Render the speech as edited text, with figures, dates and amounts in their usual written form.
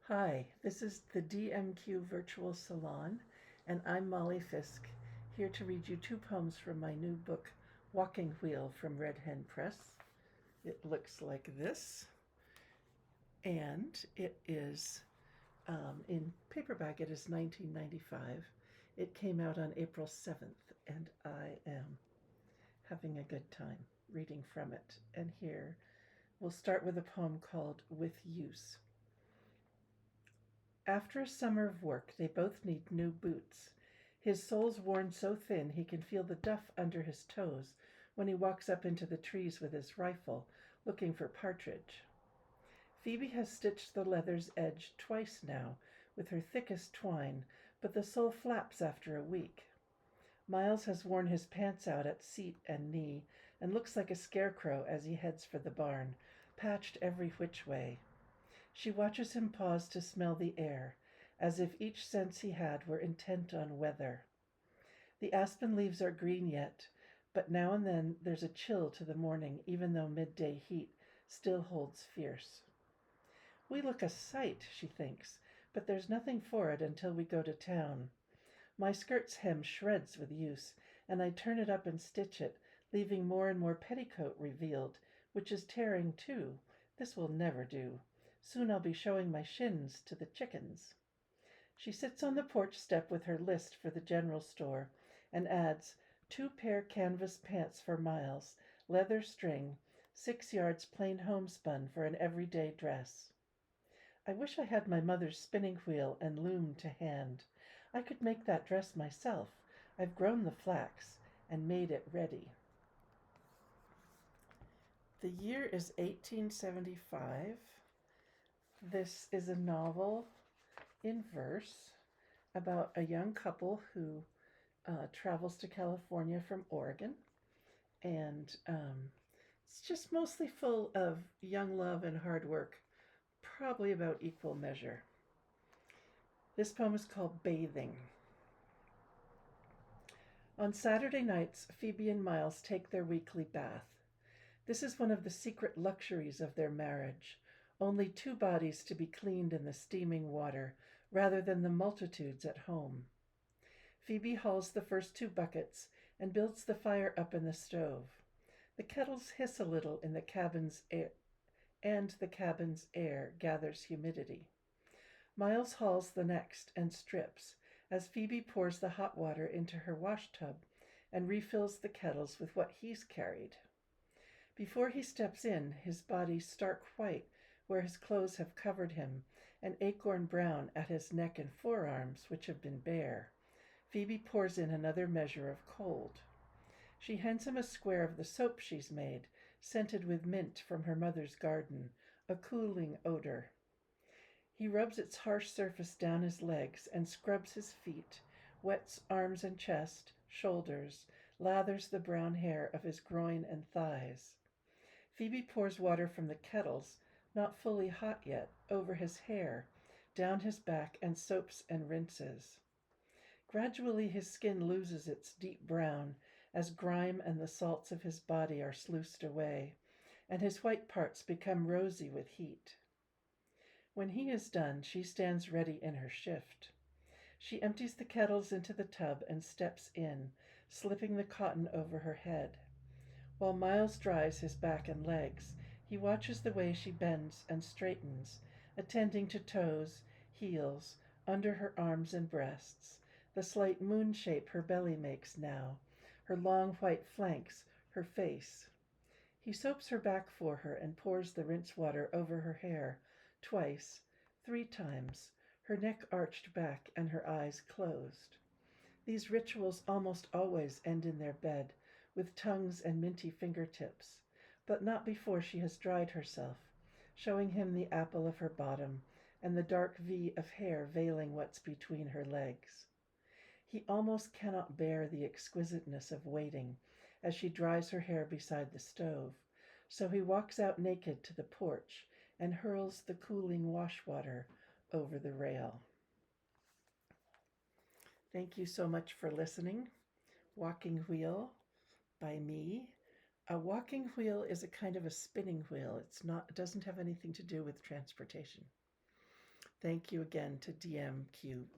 Hi, this is the DMQ Virtual Salon, and I'm Molly Fisk, here to read you two poems from my new book, Walking Wheel from Red Hen Press. It looks like this, and it is in paperback, it is 1995. It came out on April 7th, and I am having a good time reading from it. And here we'll start with a poem called With Use. After a summer of work, they both need new boots. His sole's worn so thin he can feel the duff under his toes when he walks up into the trees with his rifle, looking for partridge. Phoebe has stitched the leather's edge twice now with her thickest twine, but the sole flaps after a week. Miles has worn his pants out at seat and knee and looks like a scarecrow as he heads for the barn, patched every which way. She watches him pause to smell the air, as if each sense he had were intent on weather. The aspen leaves are green yet, but now and then there's a chill to the morning, even though midday heat still holds fierce. We look a sight, she thinks, but there's nothing for it until we go to town. My skirt's hem shreds with use, and I turn it up and stitch it, leaving more and more petticoat revealed, which is tearing too. This will never do. Soon I'll be showing my shins to the chickens. She sits on the porch step with her list for the general store and adds 2 pair canvas pants for Miles, leather string, 6 yards plain homespun for an everyday dress. I wish I had my mother's spinning wheel and loom to hand. I could make that dress myself. I've grown the flax and made it ready. The year is 1875. This is a novel in verse about a young couple who travels to California from Oregon. And it's just mostly full of young love and hard work, probably about equal measure. This poem is called Bathing. On Saturday nights, Phoebe and Miles take their weekly bath. This is one of the secret luxuries of their marriage. Only 2 bodies to be cleaned in the steaming water, rather than the multitudes at home. Phoebe hauls the first 2 buckets and builds the fire up in the stove. The kettles hiss a little in the cabin's air, and the cabin's air gathers humidity. Miles hauls the next and strips, as Phoebe pours the hot water into her wash tub and refills the kettles with what he's carried. Before he steps in, his body stark white where his clothes have covered him, and acorn brown at his neck and forearms, which have been bare. Phoebe pours in another measure of cold. She hands him a square of the soap she's made, scented with mint from her mother's garden, a cooling odor. He rubs its harsh surface down his legs and scrubs his feet, wets arms and chest, shoulders, lathers the brown hair of his groin and thighs. Phoebe pours water from the kettles, not fully hot yet, over his hair, down his back, and soaps and rinses. Gradually his skin loses its deep brown as grime and the salts of his body are sluiced away, and his white parts become rosy with heat. When he is done, she stands ready in her shift. She empties the kettles into the tub and steps in, slipping the cotton over her head. While Miles dries his back and legs, he watches the way she bends and straightens, attending to toes, heels, under her arms and breasts, the slight moon shape her belly makes now, her long white flanks, her face. He soaps her back for her and pours the rinse water over her hair, twice, 3 times, her neck arched back and her eyes closed. These rituals almost always end in their bed, with tongues and minty fingertips, but not before she has dried herself, showing him the apple of her bottom and the dark V of hair veiling what's between her legs. He almost cannot bear the exquisiteness of waiting as she dries her hair beside the stove, so he walks out naked to the porch and hurls the cooling wash water over the rail. Thank you so much for listening. Walking Wheel by me. A walking wheel is a kind of a spinning wheel. It doesn't have anything to do with transportation. Thank you again to DMQ